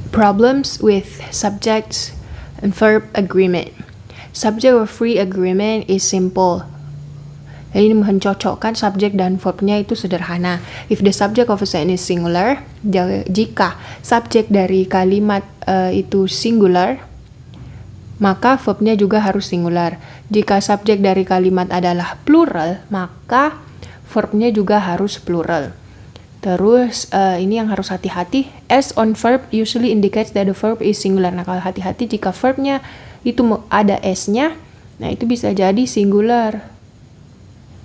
Problems with subject and verb agreement. Subject or free agreement is simple. Ini mencocokkan subjek dan verbnya itu sederhana. If the subject of a sentence is singular, jika subjek dari kalimat itu singular, maka verbnya juga harus singular. Jika subjek dari kalimat adalah plural, maka verbnya juga harus plural. Terus ini yang harus hati-hati. S on verb usually indicates that the verb is singular. Nah, kalau hati-hati jika verbnya itu ada S-nya, nah itu bisa jadi singular.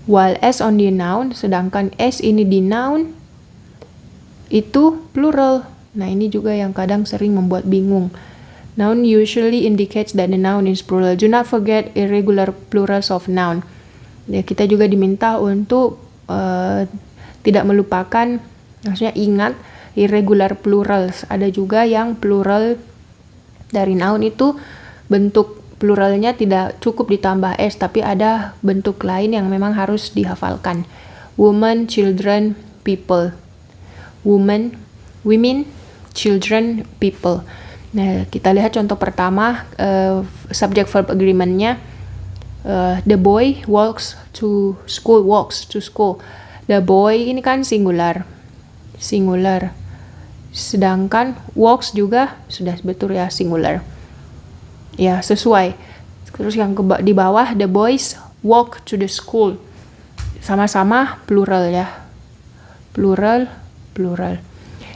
While S on the noun, sedangkan S ini di noun, itu plural. Nah, ini juga yang kadang sering membuat bingung. Noun usually indicates that the noun is plural. Do not forget irregular plurals of noun. Ya, kita juga diminta untuk tidak melupakan, maksudnya ingat irregular plurals. Ada juga yang plural dari noun itu bentuk pluralnya tidak cukup ditambah S, tapi ada bentuk lain yang memang harus dihafalkan. Woman, children, people. Women, children, people. Nah, kita lihat contoh pertama, subject verb agreement-nya. The boy walks to school. The boy ini kan singular. Sedangkan walks juga sudah betul ya, singular. Ya, sesuai. Terus yang di bawah, the boys walk to the school. Sama-sama plural ya. Plural.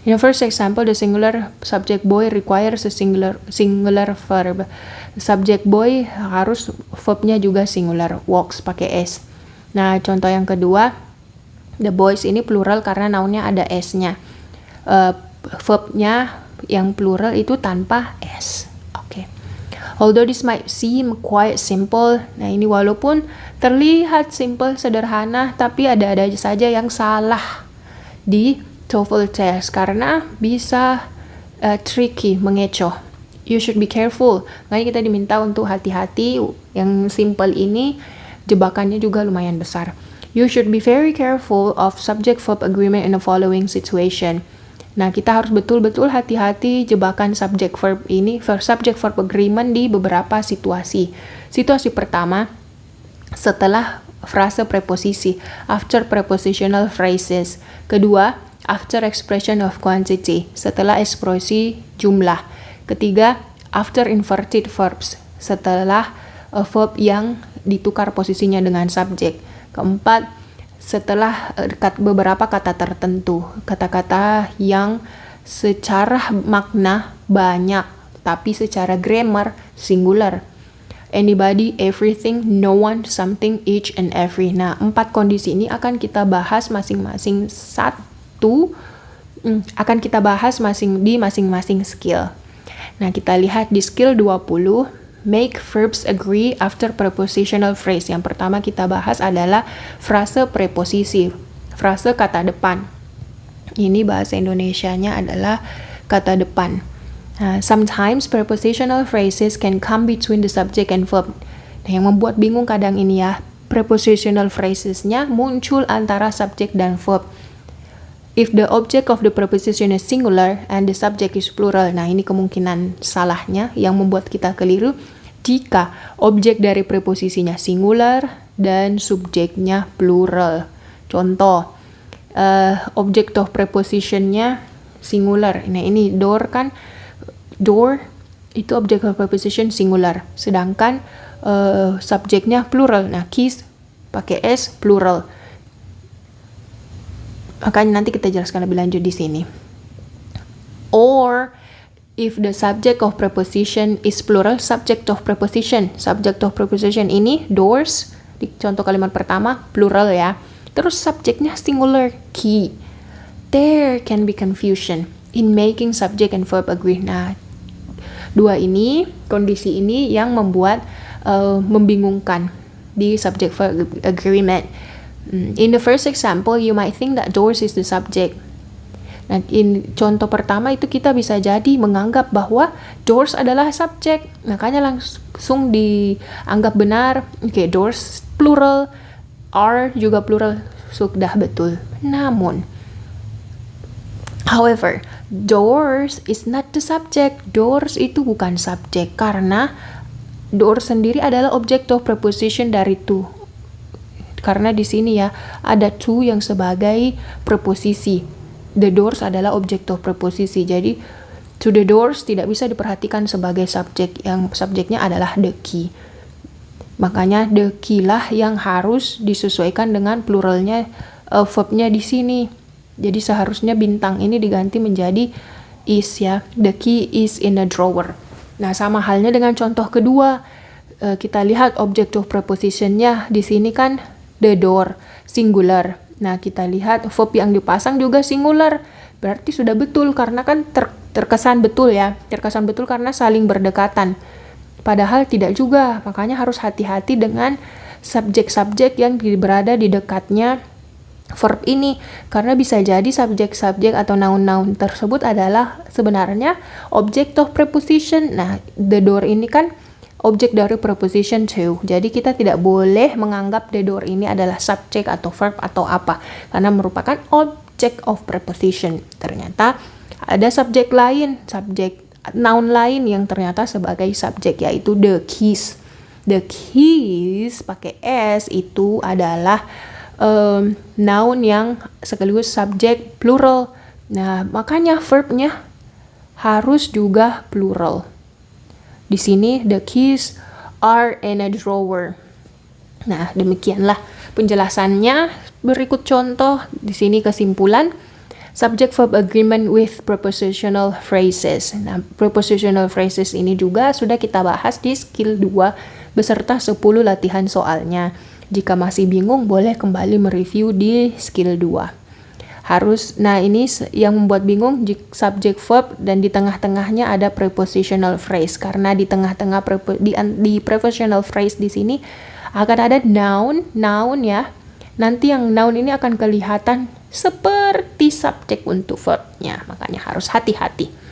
In the first example, the singular subject boy requires a singular verb. Subject boy harus verbnya juga singular, walks pakai S. Nah, contoh yang kedua, the boys ini plural karena nounnya ada S-nya. Verbnya yang plural itu tanpa S. Although this might seem quite simple, nah ini walaupun terlihat simple, sederhana, tapi ada saja yang salah di TOEFL test karena bisa tricky, mengecoh. You should be careful. Makanya kita diminta untuk hati-hati. Yang simple ini jebakannya juga lumayan besar. You should be very careful of subject-verb agreement in the following situation. Nah, kita harus betul-betul hati-hati jebakan subject-verb ini, subject-verb agreement di beberapa situasi. Situasi pertama, setelah frase preposisi, after prepositional phrases. Kedua, after expression of quantity, setelah ekspresi jumlah. Ketiga, after inverted verbs, setelah verb yang ditukar posisinya dengan subjek. Keempat, setelah beberapa kata tertentu, kata-kata yang secara makna banyak, tapi secara grammar singular. Anybody, everything, no one, something, each, and every. Nah, 4 kondisi ini akan kita bahas masing-masing di masing-masing skill. Nah, kita lihat di skill 20, make verbs agree after prepositional phrase. Yang pertama kita bahas adalah frase preposisi, frase kata depan. Ini bahasa Indonesianya adalah kata depan. Sometimes prepositional phrases can come between the subject and verb. Nah, yang membuat bingung kadang ini ya, prepositional phrasesnya muncul antara subjek dan verb. If the object of the preposition is singular and the subject is plural. Nah, ini kemungkinan salahnya yang membuat kita keliru. Jika objek dari preposisinya singular dan subjeknya plural. Contoh, object of prepositionnya singular. Nah, ini door kan, door itu object of preposition singular. Sedangkan subjeknya plural. Nah, keys pakai S plural. Makanya nanti kita jelaskan lebih lanjut di sini. Or if the subject of preposition is plural, subject of preposition ini doors, di contoh kalimat pertama plural ya. Terus subjeknya singular, key. There can be confusion in making subject and verb agree. Nah, kondisi ini yang membuat membingungkan di subject verb agreement. In the first example, you might think that doors is the subject. Nah, contoh pertama itu kita bisa jadi menganggap bahwa doors adalah subjek. Makanya langsung dianggap benar. Oke, doors plural, are juga plural, sudah betul. Namun, However, doors is not the subject. Doors itu bukan subjek karena doors sendiri adalah object of preposition dari to. Karena di sini ya ada to yang sebagai preposisi. The doors adalah object of preposisi. Jadi to the doors tidak bisa diperhatikan sebagai subjek. Yang subjeknya adalah the key. Makanya the key lah yang harus disesuaikan dengan pluralnya verbnya di sini. Jadi seharusnya bintang ini diganti menjadi is ya. The key is in a drawer. Nah, sama halnya dengan contoh kedua. Kita lihat object of preposition-nya di sini kan the door, singular. Nah, kita lihat verb yang dipasang juga singular. Berarti sudah betul karena kan terkesan betul ya. Terkesan betul karena saling berdekatan. Padahal tidak juga. Makanya harus hati-hati dengan subjek-subjek yang berada di dekatnya verb ini, karena bisa jadi subjek-subjek atau noun-noun tersebut adalah sebenarnya object of preposition. Nah, the door ini kan objek dari preposition to. Jadi kita tidak boleh menganggap the door ini adalah subjek atau verb atau apa, karena merupakan object of preposition. Ternyata ada subjek lain, subjek noun lain yang ternyata sebagai subjek, yaitu the keys. The keys pakai s itu adalah noun yang sekaligus subjek plural. Nah, makanya verbnya harus juga plural. Di sini the keys are in a drawer. Nah, demikianlah penjelasannya. Berikut contoh. Di sini kesimpulan. Subject verb agreement with prepositional phrases. Nah, prepositional phrases ini juga sudah kita bahas di skill 2 beserta 10 latihan soalnya. Jika masih bingung, boleh kembali mereview di skill 2. Nah ini yang membuat bingung, subject verb dan di tengah-tengahnya ada prepositional phrase. Karena di tengah-tengah di prepositional phrase di sini akan ada noun ya. Nanti yang noun ini akan kelihatan seperti subjek untuk verbnya. Makanya harus hati-hati.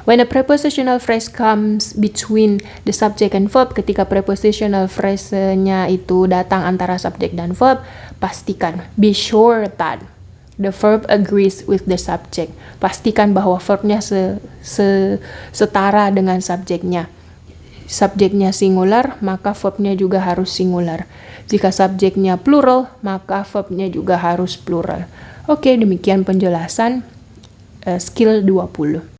When a prepositional phrase comes between the subject and verb, ketika prepositional phrase-nya itu datang antara subjek dan verb, pastikan, be sure that the verb agrees with the subject. Pastikan bahwa verbnya setara dengan subjeknya. Subjeknya singular, maka verbnya juga harus singular. Jika subjeknya plural, maka verbnya juga harus plural. Oke, demikian penjelasan skill 20.